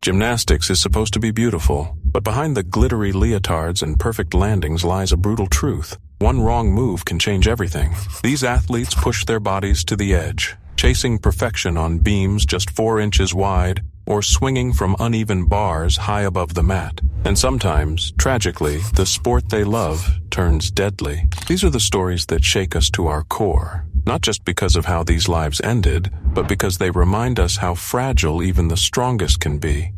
Gymnastics is supposed to be beautiful, but behind the glittery leotards and perfect landings lies a brutal truth. One wrong move can change everything. These athletes push their bodies to the edge, chasing perfection on beams just 4 inches wide, or swinging from uneven bars high above the mat. And sometimes, tragically, the sport they love turns deadly. These are the stories that shake us to our core, not just because of how these lives ended, but because they remind us how fragile even the strongest can be.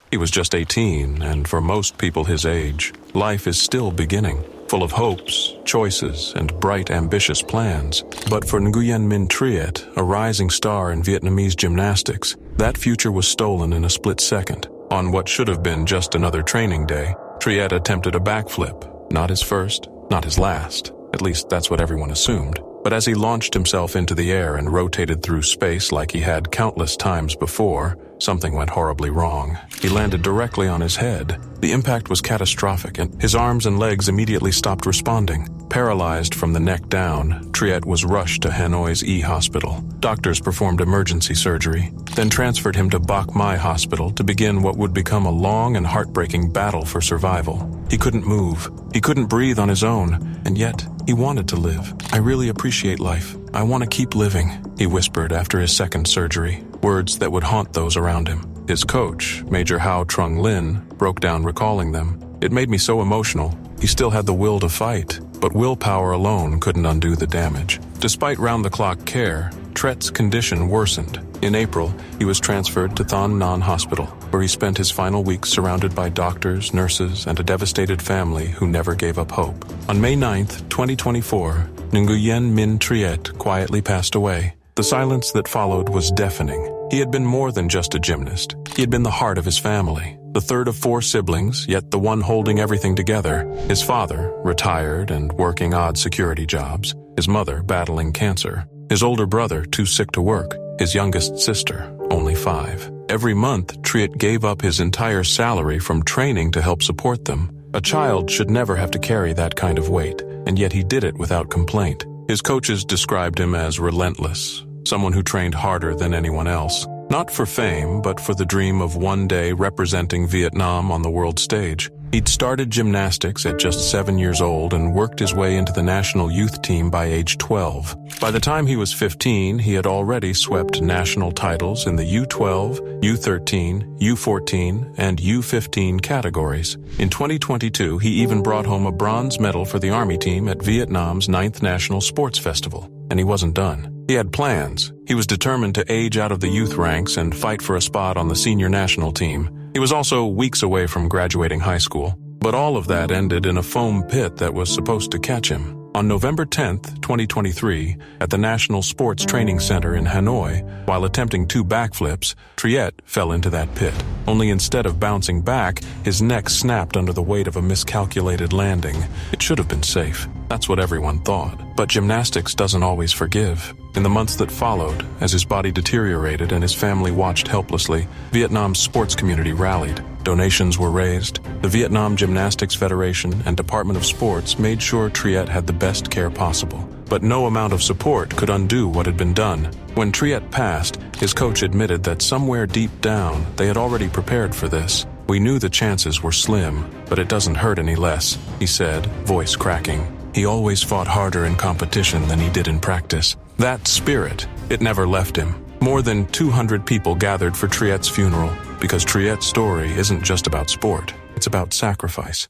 He was just 18, and for most people his age, life is still beginning, full of hopes, choices, and bright, ambitious plans. But for Nuan Min Triet, a rising star in Vietnamese gymnastics, that future was stolen in a split second. On what should have been just another training day, Triet attempted a backflip. Not his first, not his last. At least that's what everyone assumed. But as he launched himself into the air and rotated through space like he had countless times before, something went horribly wrong. He landed directly on his head. The impact was catastrophic, and his arms and legs immediately stopped responding. Paralyzed from the neck down, Triet was rushed to Hanoi's E Hospital. Doctors performed emergency surgery, then transferred him to Bach Mai Hospital to begin what would become a long and heartbreaking battle for survival. He couldn't move. He couldn't breathe on his own, and yet he wanted to live. "I really appreciate life. I want to keep living," he whispered after his second surgery, words that would haunt those around him. His coach, Major Hao Trung Lin, broke down recalling them. "It made me so emotional. He still had the will to fight, but willpower alone couldn't undo the damage." Despite round-the-clock care, Triet's condition worsened. In April, he was transferred to Thanh Nan Hospital, where he spent his final weeks surrounded by doctors, nurses, and a devastated family who never gave up hope. On May 9th, 2024, Nuan Min Triet quietly passed away. The silence that followed was deafening. He had been more than just a gymnast. He had been the heart of his family, the third of 4 siblings, yet the one holding everything together. His father, retired and working odd security jobs. His mother, battling cancer. His older brother, too sick to work. His youngest sister, only 5. Every month, Triet gave up his entire salary from training to help support them. A child should never have to carry that kind of weight, and yet he did it without complaint. His coaches described him as relentless, someone who trained harder than anyone else. Not for fame, but for the dream of one day representing Vietnam on the world stage. He'd started gymnastics at just 7 years old and worked his way into the national youth team by age 12. By the time he was 15, he had already swept national titles in the U12, U13, U14, and U15 categories. In 2022, he even brought home a bronze medal for the Army team at Vietnam's 9th National Sports Festival. And he wasn't done. He had plans. He was determined to age out of the youth ranks and fight for a spot on the senior national team. He was also weeks away from graduating high school. But all of that ended in a foam pit that was supposed to catch him. On November 10th, 2023, at the National Sports Training Center in Hanoi, while attempting 2 backflips, Triet fell into that pit. Only instead of bouncing back, his neck snapped under the weight of a miscalculated landing. It should have been safe. That's what everyone thought. But gymnastics doesn't always forgive. In the months that followed, as his body deteriorated and his family watched helplessly, Vietnam's sports community rallied. Donations were raised. The Vietnam Gymnastics Federation and Department of Sports made sure Triet had the best care possible. But no amount of support could undo what had been done. When Triet passed, his coach admitted that somewhere deep down, they had already prepared for this. "We knew the chances were slim, but it doesn't hurt any less," he said, voice cracking. He always fought harder in competition than he did in practice. That spirit, it never left him. More than 200 people gathered for Triet's funeral, because Triet's story isn't just about sport, it's about sacrifice.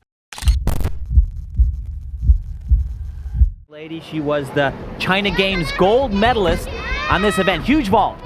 Lady, she was the China Games gold medalist on this event. Huge vault.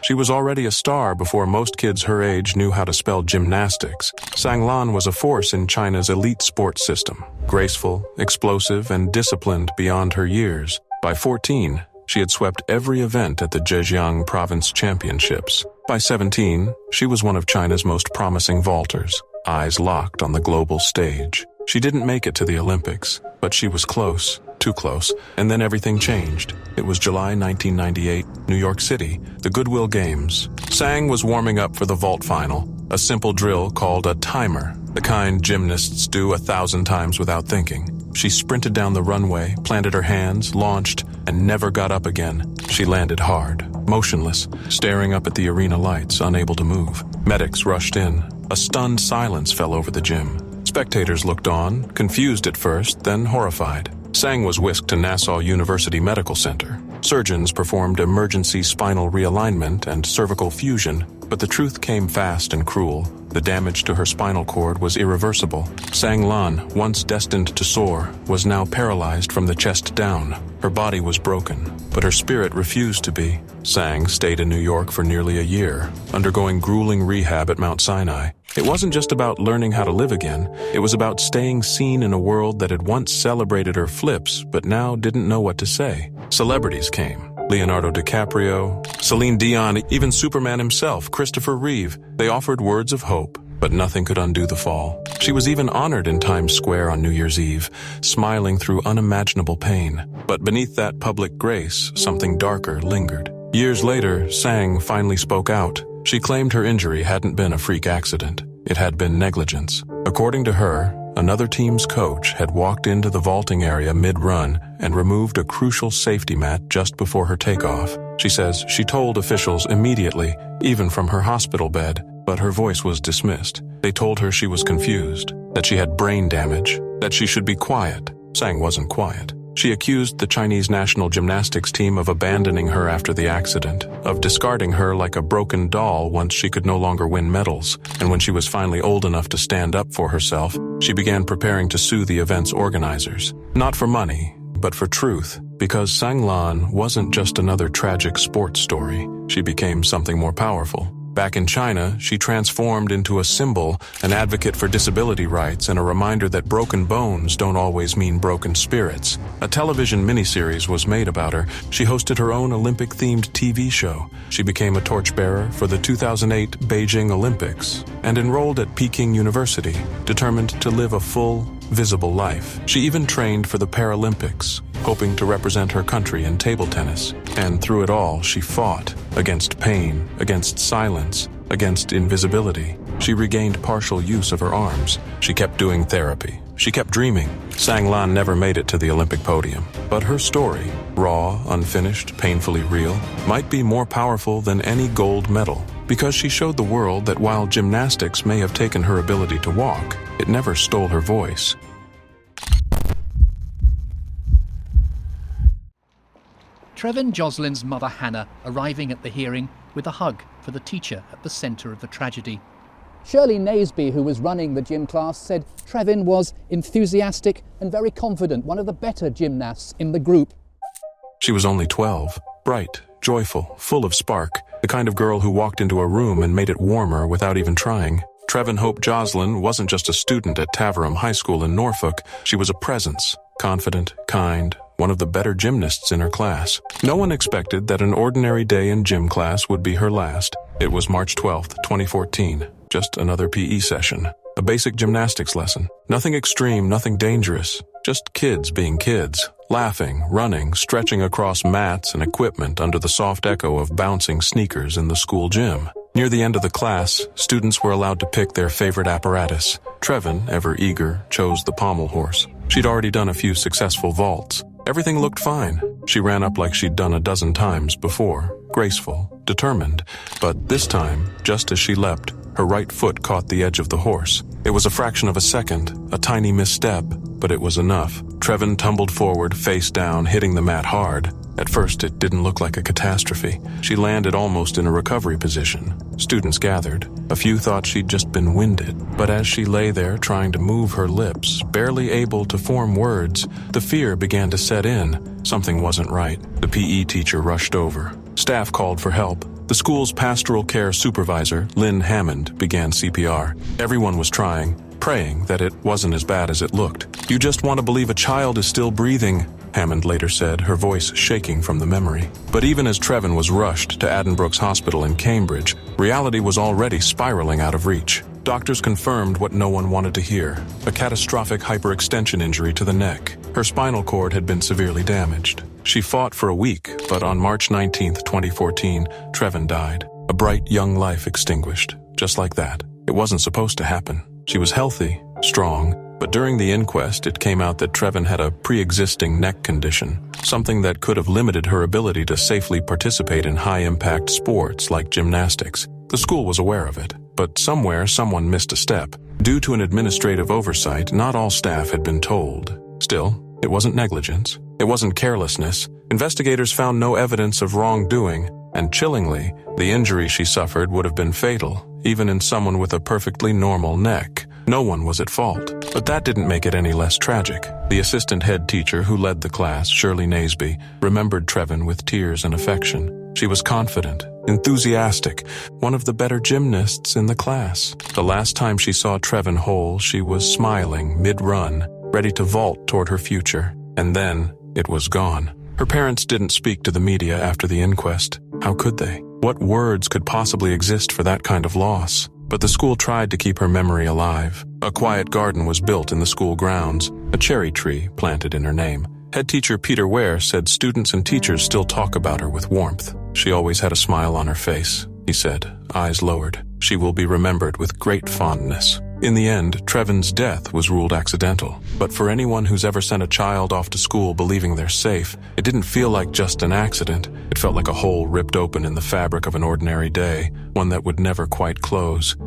She was already a star before most kids her age knew how to spell gymnastics. Xiang Lan was a force in China's elite sports system, graceful, explosive, and disciplined beyond her years. By 14, she had swept every event at the Zhejiang Province Championships. By 17, she was one of China's most promising vaulters, eyes locked on the global stage. She didn't make it to the Olympics, but she was close. Too close, and then everything changed. It was July 1998, New York City, the Goodwill Games. Sang was warming up for the vault final, a simple drill called a timer, the kind gymnasts do 1,000 times without thinking. She sprinted down the runway, planted her hands, launched, and never got up again. She landed hard, motionless, staring up at the arena lights, unable to move. Medics rushed in. A stunned silence fell over the gym. Spectators looked on, confused at first, then horrified. Xiang was whisked to Nassau University Medical Center. Surgeons performed emergency spinal realignment and cervical fusion, but the truth came fast and cruel. The damage to her spinal cord was irreversible. Xiang Lan, once destined to soar, was now paralyzed from the chest down. Her body was broken, but her spirit refused to be. Xiang stayed in New York for nearly a year, undergoing grueling rehab at Mount Sinai. It wasn't just about learning how to live again. It was about staying seen in a world that had once celebrated her flips, but now didn't know what to say. Celebrities came. Leonardo DiCaprio, Celine Dion, even Superman himself, Christopher Reeve. They offered words of hope, but nothing could undo the fall. She was even honored in Times Square on New Year's Eve, smiling through unimaginable pain. But beneath that public grace, something darker lingered. Years later, Xiang finally spoke out. She claimed her injury hadn't been a freak accident. It had been negligence. According to her, another team's coach had walked into the vaulting area mid-run and removed a crucial safety mat just before her takeoff. She says she told officials immediately, even from her hospital bed, but her voice was dismissed. They told her she was confused, that she had brain damage, that she should be quiet. Xiang wasn't quiet. She accused the Chinese national gymnastics team of abandoning her after the accident, of discarding her like a broken doll once she could no longer win medals. And when she was finally old enough to stand up for herself, she began preparing to sue the event's organizers. Not for money, but for truth. Because Xiang Lan wasn't just another tragic sports story. She became something more powerful. Back in China, she transformed into a symbol, an advocate for disability rights, and a reminder that broken bones don't always mean broken spirits. A television miniseries was made about her. She hosted her own Olympic-themed TV show. She became a torchbearer for the 2008 Beijing Olympics and enrolled at Peking University, determined to live a full, visible life. She even trained for the Paralympics, hoping to represent her country in table tennis. And through it all, she fought against pain, against silence, against invisibility. She regained partial use of her arms. She kept doing therapy. She kept dreaming. Xiang Lan never made it to the Olympic podium. But her story, raw, unfinished, painfully real, might be more powerful than any gold medal. Because she showed the world that while gymnastics may have taken her ability to walk, it never stole her voice. Trevan Joselyn's mother Hannah arriving at the hearing with a hug for the teacher at the centre of the tragedy. Shirley Naseby, who was running the gym class, said Trevan was enthusiastic and very confident, one of the better gymnasts in the group. She was only 12, bright, joyful, full of spark, the kind of girl who walked into a room and made it warmer without even trying. Trevan Hope Joselyn wasn't just a student at Taverham High School in Norfolk. She was a presence, confident, kind, one of the better gymnasts in her class. No one expected that an ordinary day in gym class would be her last. It was March 12th, 2014. Just another PE session. A basic gymnastics lesson. Nothing extreme, nothing dangerous. Just kids being kids. Laughing, running, stretching across mats and equipment under the soft echo of bouncing sneakers in the school gym. Near the end of the class, students were allowed to pick their favorite apparatus. Trevan, ever eager, chose the pommel horse. She'd already done a few successful vaults. Everything looked fine. She ran up like she'd done a dozen times before, graceful, determined. But this time, just as she leapt, her right foot caught the edge of the horse. It was a fraction of a second, a tiny misstep, but it was enough. Trevan tumbled forward, face down, hitting the mat hard. At first, it didn't look like a catastrophe. She landed almost in a recovery position. Students gathered. A few thought she'd just been winded. But as she lay there trying to move her lips, barely able to form words, the fear began to set in. Something wasn't right. The PE teacher rushed over. Staff called for help. The school's pastoral care supervisor, Lynn Hammond, began CPR. Everyone was trying, praying that it wasn't as bad as it looked. "You just want to believe a child is still breathing," Hammond later said, her voice shaking from the memory. But even as Trevan was rushed to Addenbrooke's Hospital in Cambridge, reality was already spiraling out of reach. Doctors confirmed what no one wanted to hear: a catastrophic hyperextension injury to the neck. Her spinal cord had been severely damaged. She fought for a week, but on March 19th, 2014, Trevan died. A bright young life extinguished, just like that. It wasn't supposed to happen. She was healthy, strong, But during the inquest, it came out that Trevan had a pre-existing neck condition, something that could have limited her ability to safely participate in high-impact sports like gymnastics. The school was aware of it, but somewhere someone missed a step. Due to an administrative oversight, not all staff had been told. Still, it wasn't negligence. It wasn't carelessness. Investigators found no evidence of wrongdoing, and chillingly, the injury she suffered would have been fatal, even in someone with a perfectly normal neck. No one was at fault, but that didn't make it any less tragic. The assistant head teacher who led the class, Shirley Naseby, remembered Trevan with tears and affection. She was confident, enthusiastic, one of the better gymnasts in the class. The last time she saw Trevan whole, she was smiling mid-run, ready to vault toward her future. And then, it was gone. Her parents didn't speak to the media after the inquest. How could they? What words could possibly exist for that kind of loss? But the school tried to keep her memory alive. A quiet garden was built in the school grounds, a cherry tree planted in her name. Head teacher Peter Ware said students and teachers still talk about her with warmth. She always had a smile on her face, he said, eyes lowered. She will be remembered with great fondness. In the end, Trevan's death was ruled accidental. But for anyone who's ever sent a child off to school believing they're safe, it didn't feel like just an accident. It felt like a hole ripped open in the fabric of an ordinary day, one that would never quite close.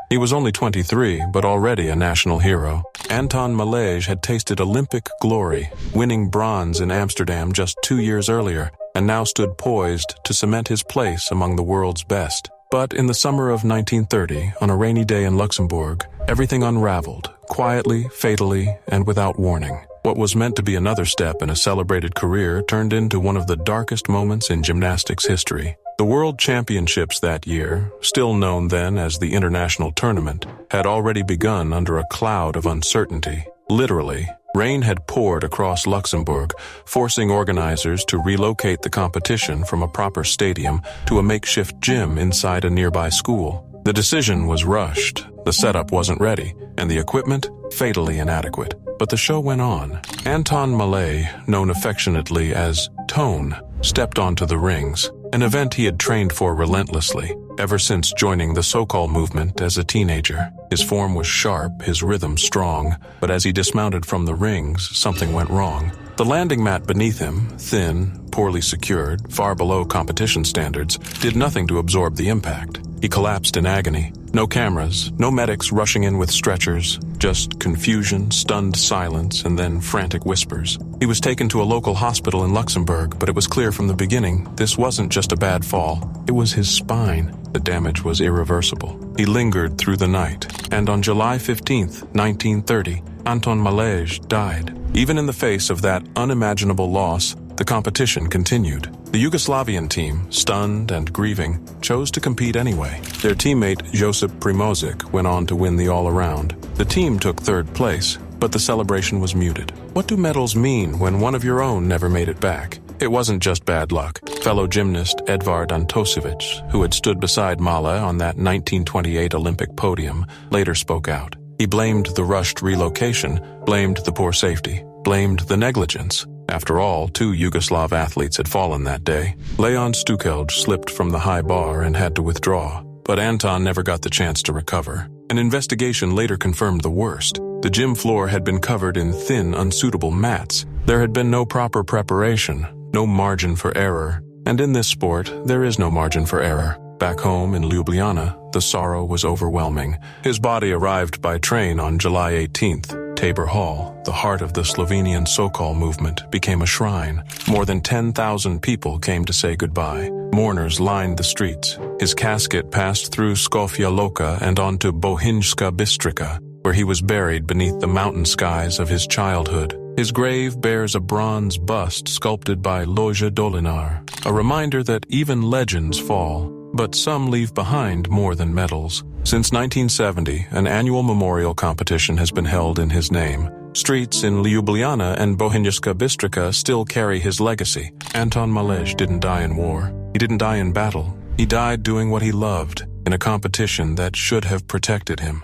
He was only 23, but already a national hero. Anton Mala had tasted Olympic glory, winning bronze in Amsterdam just 2 years earlier, and now stood poised to cement his place among the world's best. But in the summer of 1930, on a rainy day in Luxembourg, everything unraveled, quietly, fatally, and without warning. What was meant to be another step in a celebrated career turned into one of the darkest moments in gymnastics history. The World Championships that year, still known then as the International Tournament, had already begun under a cloud of uncertainty. Literally, rain had poured across Luxembourg, forcing organizers to relocate the competition from a proper stadium to a makeshift gym inside a nearby school. The decision was rushed, the setup wasn't ready, and the equipment fatally inadequate. But the show went on. Anton Mala, known affectionately as Tone, stepped onto the rings, an event he had trained for relentlessly, ever since joining the so-called movement as a teenager. His form was sharp, his rhythm strong, but as he dismounted from the rings, something went wrong. The landing mat beneath him, thin, poorly secured, far below competition standards, did nothing to absorb the impact. He collapsed in agony. No cameras, no medics rushing in with stretchers, just confusion, stunned silence, and then frantic whispers. He was taken to a local hospital in Luxembourg, but it was clear from the beginning this wasn't just a bad fall. It was his spine. The damage was irreversible. He lingered through the night, and on July 15th, 1930, Anton Mala died. Even in the face of that unimaginable loss, the competition continued. The Yugoslavian team, stunned and grieving, chose to compete anyway. Their teammate Josip Primožić went on to win the all-around. The team took third place, but the celebration was muted. What do medals mean when one of your own never made it back? It wasn't just bad luck. Fellow gymnast Edvard Antošević, who had stood beside Mala on that 1928 Olympic podium, later spoke out. He blamed the rushed relocation, blamed the poor safety, blamed the negligence. After all, 2 Yugoslav athletes had fallen that day. Leon Stukelj slipped from the high bar and had to withdraw, but Anton never got the chance to recover. An investigation later confirmed the worst. The gym floor had been covered in thin, unsuitable mats. There had been no proper preparation, no margin for error. And in this sport, there is no margin for error. Back home in Ljubljana, the sorrow was overwhelming. His body arrived by train on July 18th. Tabor Hall, the heart of the Slovenian Sokol movement, became a shrine. More than 10,000 people came to say goodbye. Mourners lined the streets. His casket passed through Skofja Loka and onto Bohinjska Bistrica, where he was buried beneath the mountain skies of his childhood. His grave bears a bronze bust sculpted by Lojza Dolinar, a reminder that even legends fall, but some leave behind more than medals. Since 1970, an annual memorial competition has been held in his name. Streets in Ljubljana and Bohinjska Bistrica still carry his legacy. Anton Mala didn't die in war. He didn't die in battle. He died doing what he loved, in a competition that should have protected him.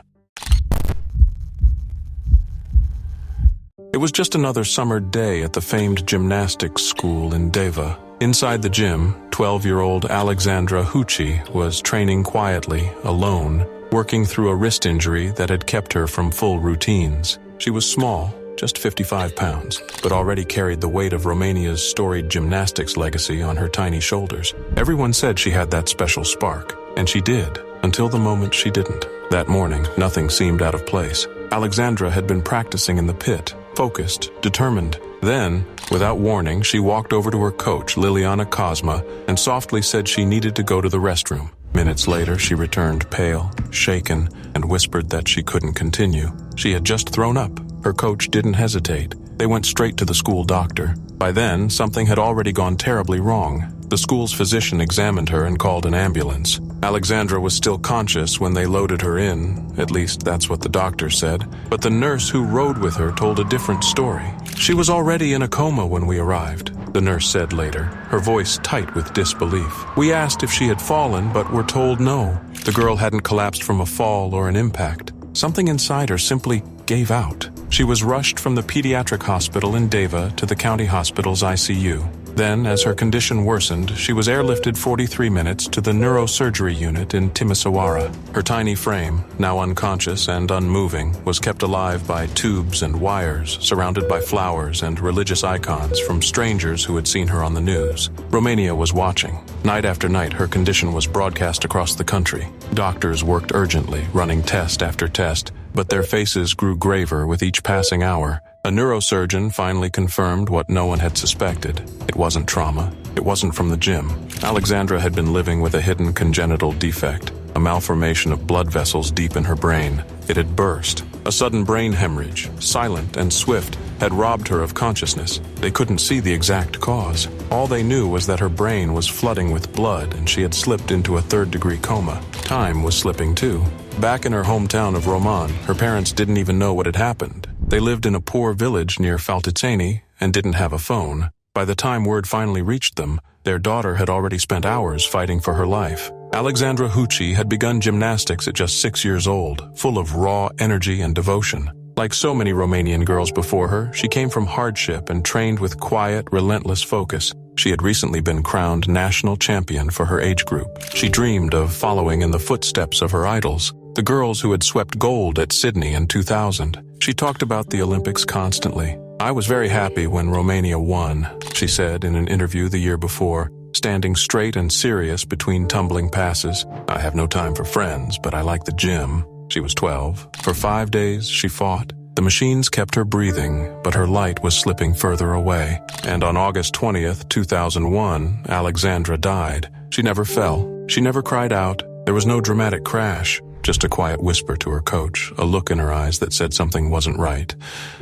It was just another summer day at the famed gymnastics school in Deva. Inside the gym, 12-year-old Alexandra Hooi was training quietly, alone, working through a wrist injury that had kept her from full routines. She was small, just 55 pounds, but already carried the weight of Romania's storied gymnastics legacy on her tiny shoulders. Everyone said she had that special spark, and she did, until the moment she didn't. That morning, nothing seemed out of place. Alexandra had been practicing in the pit, focused, determined. Then, without warning, she walked over to her coach, Liliana Cosma, and softly said she needed to go to the restroom. Minutes later, she returned pale, shaken, and whispered that she couldn't continue. She had just thrown up. Her coach didn't hesitate. They went straight to the school doctor. By then, something had already gone terribly wrong. The school's physician examined her and called an ambulance. Alexandra was still conscious when they loaded her in, at least that's what the doctor said, but the nurse who rode with her told a different story. She was already in a coma when we arrived, the nurse said later, her voice tight with disbelief. We asked if she had fallen, but were told no. The girl hadn't collapsed from a fall or an impact. Something inside her simply gave out. She was rushed from the pediatric hospital in Deva to the county hospital's ICU. Then, as her condition worsened, she was airlifted 43 minutes to the neurosurgery unit in Timisoara. Her tiny frame, now unconscious and unmoving, was kept alive by tubes and wires, surrounded by flowers and religious icons from strangers who had seen her on the news. Romania was watching. Night after night, her condition was broadcast across the country. Doctors worked urgently, running test after test, but their faces grew graver with each passing hour. A neurosurgeon finally confirmed what no one had suspected. It wasn't trauma. It wasn't from the gym. Alexandra had been living with a hidden congenital defect, a malformation of blood vessels deep in her brain. It had burst. A sudden brain hemorrhage, silent and swift, had robbed her of consciousness. They couldn't see the exact cause. All they knew was that her brain was flooding with blood and she had slipped into a third-degree coma. Time was slipping too. Back in her hometown of Roman, her parents didn't even know what had happened. They lived in a poor village near Faltitseni and didn't have a phone. By the time word finally reached them, their daughter had already spent hours fighting for her life. Alexandra Hooi had begun gymnastics at just 6 years old, full of raw energy and devotion. Like so many Romanian girls before her, she came from hardship and trained with quiet, relentless focus. She had recently been crowned national champion for her age group. She dreamed of following in the footsteps of her idols, the girls who had swept gold at Sydney in 2000. She talked about the Olympics constantly. "I was very happy when Romania won," she said in an interview the year before, standing straight and serious between tumbling passes. "I have no time for friends, but I like the gym." She was 12. For 5 days, she fought. The machines kept her breathing, but her light was slipping further away. And on August 20th, 2001, Alexandra died. She never fell. She never cried out. There was no dramatic crash. Just a quiet whisper to her coach, a look in her eyes that said something wasn't right,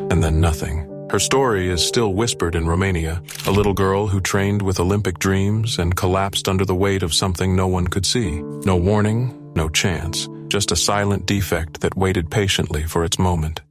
and then nothing. Her story is still whispered in Romania, a little girl who trained with Olympic dreams and collapsed under the weight of something no one could see. No warning, no chance, just a silent defect that waited patiently for its moment.